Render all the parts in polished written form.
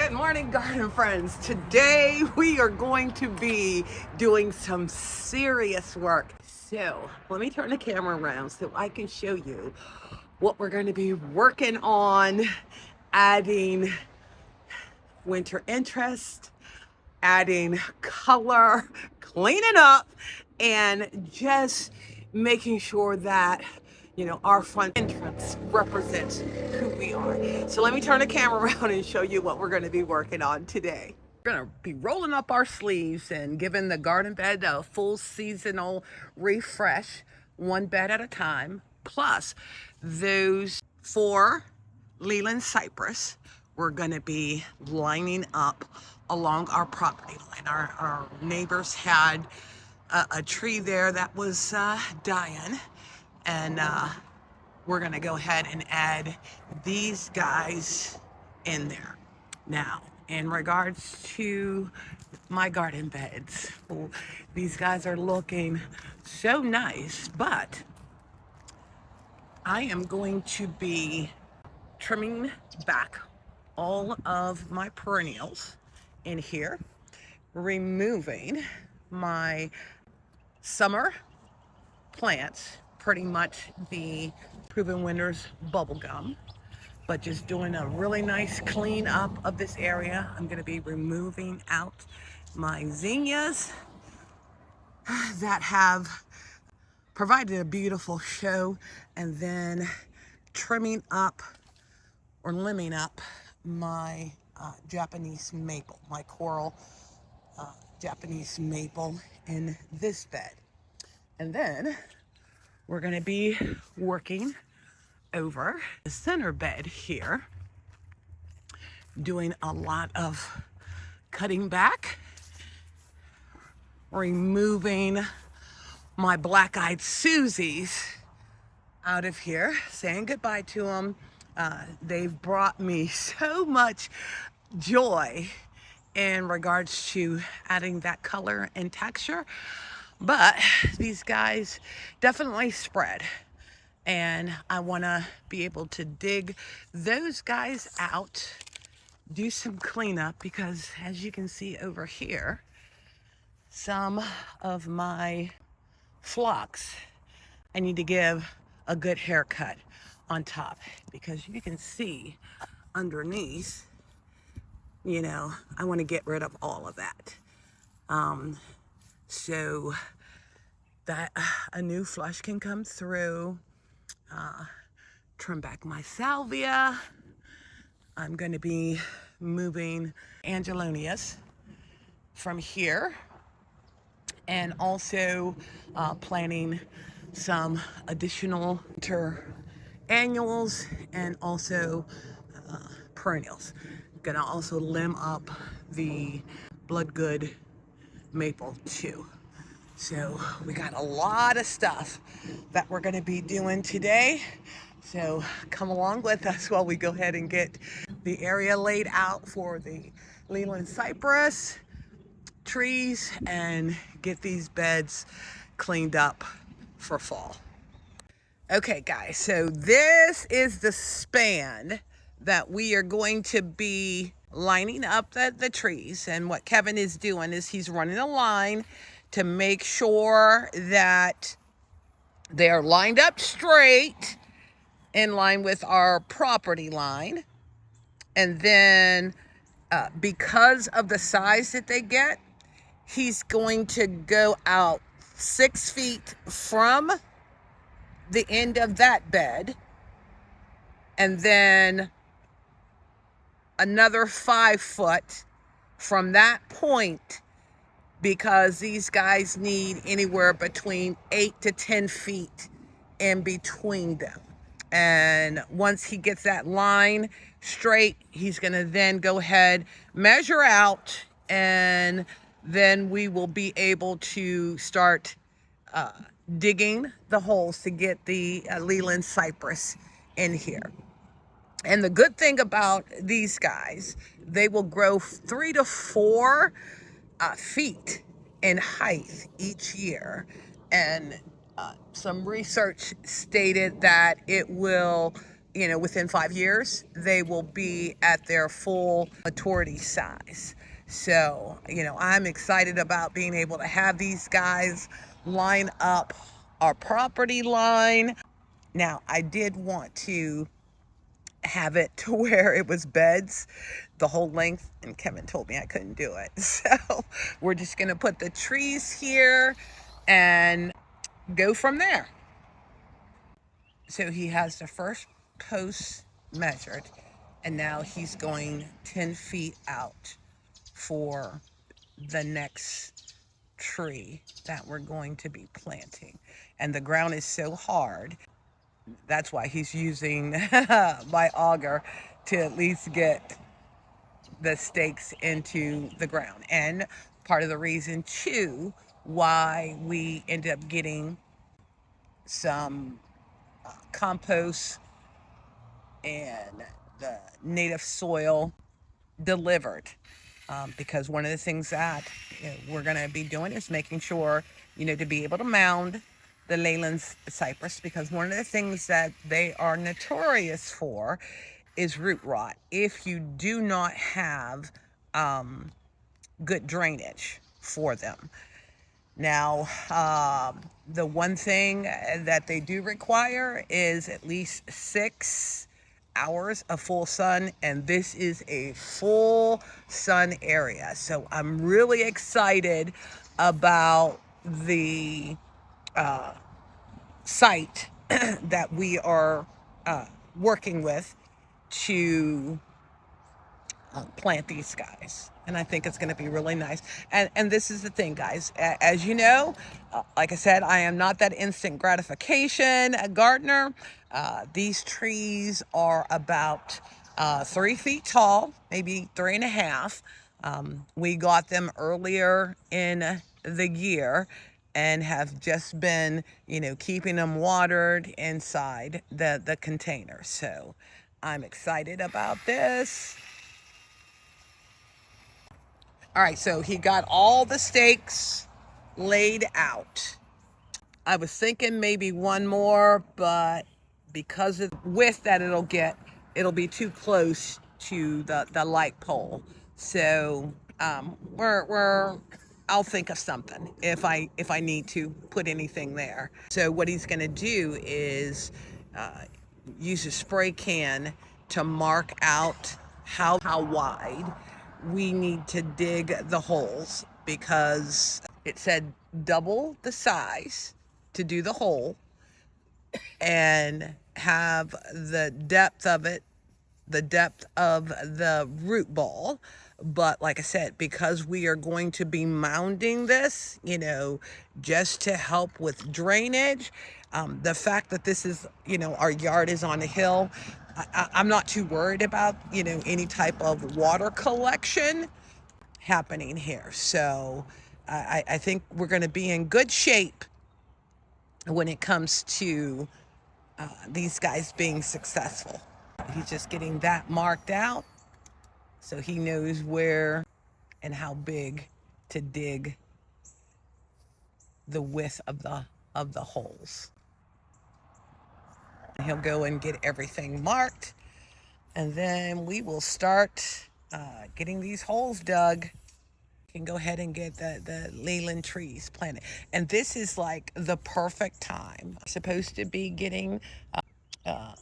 Good morning, garden friends. Today we are going to be doing some serious work. So let me turn the camera around so I can show you what we're going to be working on, adding winter interest, adding color, cleaning up, and just making sure that our front entrance represents who we are. So let me turn the camera around and show you what we're going to be working on today. We're going to be rolling up our sleeves and giving the garden bed a full seasonal refresh, one bed at a time. Plus, those 4 Leyland Cypress we're going to be lining up along our property line. Our neighbors had a tree there that was dying, and we're going to go ahead and add these guys in there. Now, in regards to my garden beds, well, these guys are looking so nice, but I am going to be trimming back all of my perennials in here, removing my summer plants, pretty much the Proven Winners bubblegum, but just doing a really nice clean up of this area. I'm going to be removing out my zinnias that have provided a beautiful show, and then trimming up or limbing up my Japanese maple, my coral Japanese maple in this bed. And then we're going to be working over the center bed here, doing a lot of cutting back, removing my black-eyed Susies out of here, saying goodbye to them. They've brought me so much joy in regards to adding that color and texture, but these guys definitely spread, and I want to be able to dig those guys out, do some cleanup, because as you can see over here, some of my phlox I need to give a good haircut on top, because you can see underneath, I want to get rid of all of that, so that a new flush can come through. Trim back my salvia. I'm going to be moving angelonias from here, and also planting some additional annuals and also perennials. Gonna also limb up the bloodgood maple too. So we got a lot of stuff that we're gonna be doing today. So come along with us while we go ahead and get the area laid out for the Leland Cypress trees and get these beds cleaned up for fall. Okay guys, so this is the span that we are going to be lining up the trees, and what Kevin is doing is he's running a line to make sure that they are lined up straight in line with our property line. And then because of the size that they get, he's going to go out 6 feet from the end of that bed, and then another 5 foot from that point, because these guys need anywhere between 8 to 10 feet in between them. And once he gets that line straight, he's going to then go ahead, measure out, and then we will be able to start digging the holes to get the Leyland Cypress in here. And the good thing about these guys, they will grow 3 to 4 feet in height each year. And some research stated that it will within 5 years, they will be at their full maturity size. So, I'm excited about being able to have these guys line up our property line. Now, I did want to have it to where it was beds the whole length, and Kevin told me I couldn't do it. So we're just going to put the trees here and go from there. So he has the first post measured, and now he's going 10 feet out for the next tree that we're going to be planting. And the ground is so hard. That's why he's using my auger to at least get the stakes into the ground. And part of the reason too why we ended up getting some compost and the native soil delivered, because one of the things that we're going to be doing is making sure to be able to mound the Leyland Cypress, because one of the things that they are notorious for is root rot if you do not have good drainage for them. Now, the one thing that they do require is at least 6 hours of full sun, and this is a full sun area. So I'm really excited about the site that we are working with to plant these guys, and I think it's going to be really nice. And this is the thing, guys, as you know, like I said, I am not that instant gratification gardener. These trees are about 3 feet tall, maybe 3.5. We got them earlier in the year and have just been keeping them watered inside the container. So I'm excited about this. All right, so he got all the stakes laid out. I was thinking maybe one more, but because of the width that it'll be too close to the light pole. So I'll think of something if I need to put anything there. So what he's gonna do is use a spray can to mark out how wide we need to dig the holes, because it said double the size to do the hole and have the depth of the root ball. But like I said, because we are going to be mounding this, just to help with drainage, the fact that this is, our yard is on a hill, I'm not too worried about, any type of water collection happening here. So I think we're going to be in good shape when it comes to these guys being successful. He's just getting that marked out so he knows where and how big to dig the width of the holes. And he'll go and get everything marked, and then we will start getting these holes dug. You can go ahead and get the Leyland trees planted. And this is like the perfect time. Supposed to be getting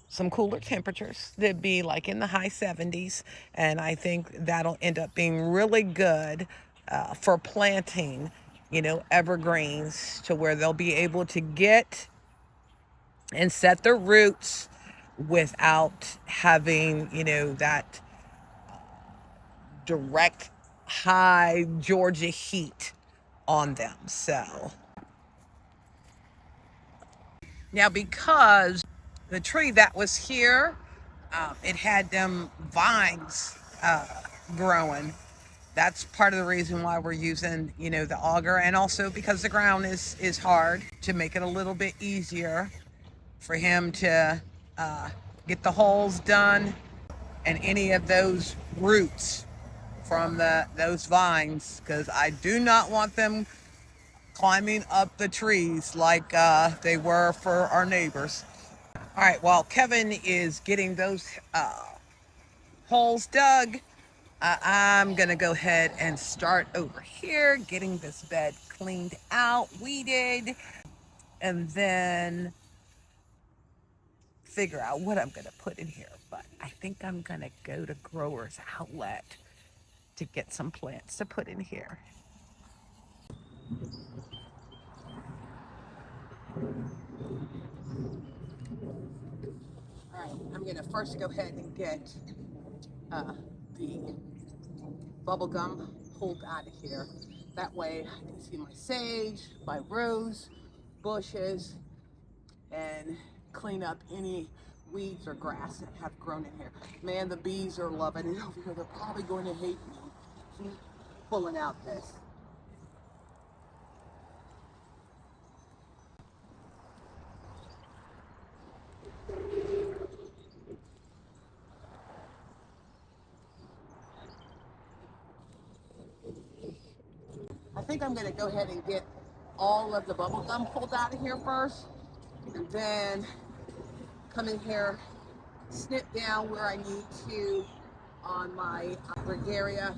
some cooler temperatures. They'd be like in the high 70s, and I think that'll end up being really good for planting, evergreens, to where they'll be able to get and set their roots without having, that direct high Georgia heat on them. So now, because the tree that was here, it had them vines growing. That's part of the reason why we're using, the auger, and also because the ground is hard, to make it a little bit easier for him to get the holes done, and any of those roots from those vines, because I do not want them climbing up the trees like they were for our neighbors. All right, while Kevin is getting those holes dug, I'm gonna go ahead and start over here, getting this bed cleaned out, weeded, and then figure out what I'm gonna put in here. But I think I'm gonna go to Growers Outlet to get some plants to put in here. All right, I'm gonna first go ahead and get the bubblegum pulled out of here. That way I can see my sage, my rose bushes, and clean up any weeds or grass that have grown in here. Man, the bees are loving it over here. They're probably going to hate me pulling out this. I think I'm going to go ahead and get all of the bubble gum pulled out of here first, and then come in here, snip down where I need to on my gregaria,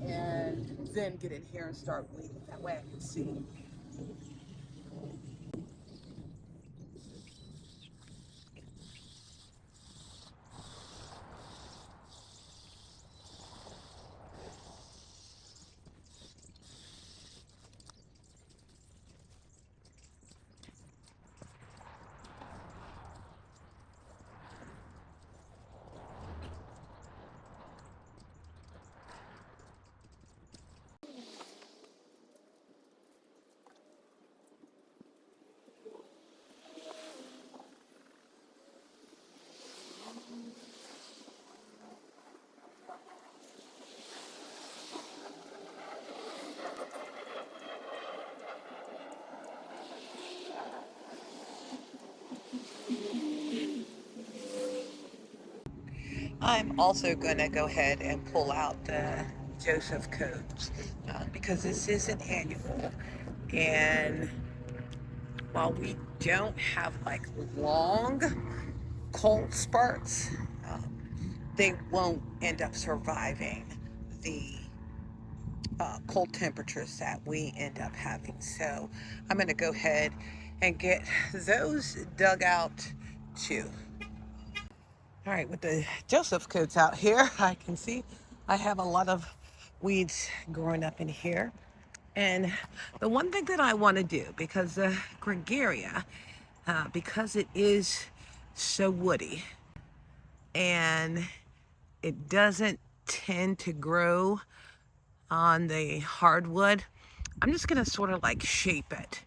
and then get in here and start weeding. That way I can see. I'm also going to go ahead and pull out the Joesph codes because this is an annual, and while we don't have like long cold spurts, they won't end up surviving the cold temperatures that we end up having. So I'm going to go ahead and get those dug out too. All right, with the Joesph coats out here, I can see I have a lot of weeds growing up in here. And the one thing that I want to do, because the gregaria, because it is so woody and it doesn't tend to grow on the hardwood, I'm just going to sort of like shape it.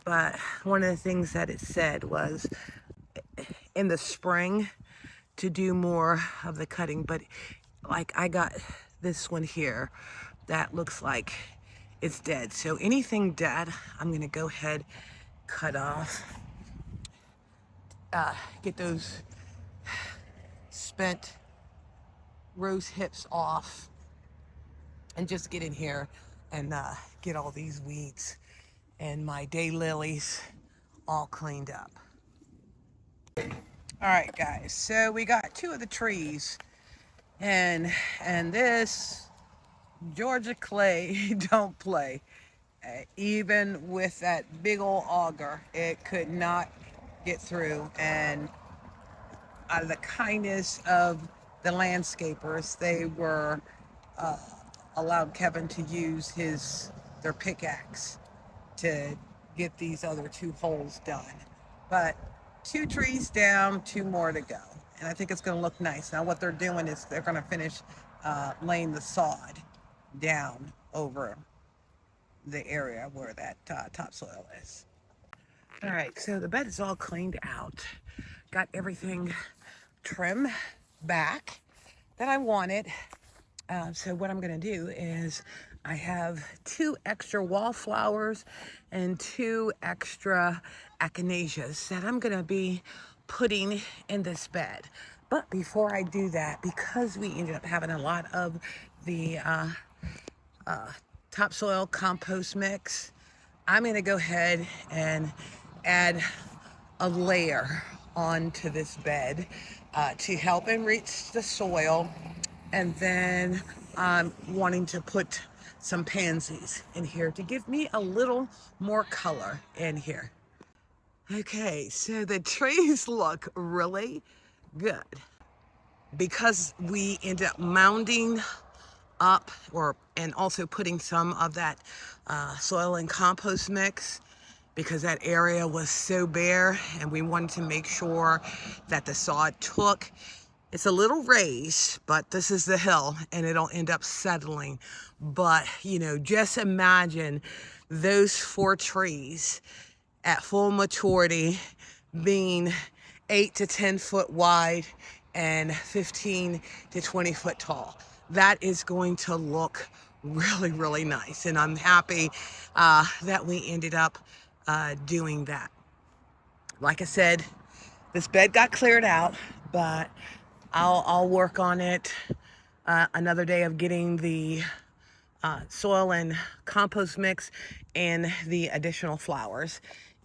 But one of the things that it said was in the spring to do more of the cutting, but like I got this one here that looks like it's dead. So anything dead, I'm gonna go ahead, cut off, get those spent rose hips off, and just get in here and get all these weeds and my daylilies all cleaned up. All right, guys, so we got two of the trees, and this Georgia clay don't play. Even with that big old auger, it could not get through. And out of the kindness of the landscapers, they were allowed Kevin to use their pickaxe to get these other two holes done. But two trees down, two more to go. And I think it's going to look nice. Now what they're doing is they're going to finish laying the sod down over the area where that topsoil is. All right, so the bed is all cleaned out. Got everything trim back that I wanted. So what I'm gonna do is I have 2 extra wallflowers and 2 extra echinaceas that I'm gonna be putting in this bed. But before I do that, because we ended up having a lot of the topsoil compost mix, I'm gonna go ahead and add a layer onto this bed to help enrich the soil. And then I'm wanting to put some pansies in here to give me a little more color in here. Okay, so the trees look really good because we end up mounding up and also putting some of that soil and compost mix, because that area was so bare and we wanted to make sure that the sod took. It's a little raised, but this is the hill and it'll end up settling. But you know, just imagine those 4 trees at full maturity being 8 to 10 foot wide and 15 to 20 foot tall. That is going to look really, really nice. And I'm happy that we ended up doing that. Like I said, this bed got cleared out, but I'll work on it another day of getting the soil and compost mix and the additional flowers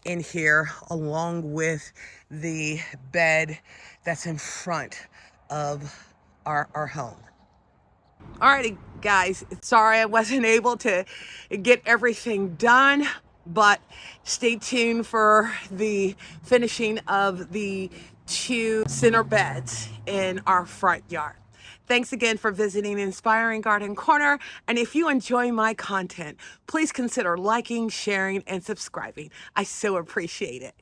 in here, along with the bed that's in front of our home. Alrighty, guys, sorry I wasn't able to get everything done, but stay tuned for the finishing of the 2 center beds in our front yard. Thanks again for visiting Inspiring Garden Corner, and if you enjoy my content, please consider liking, sharing, and subscribing. I so appreciate it.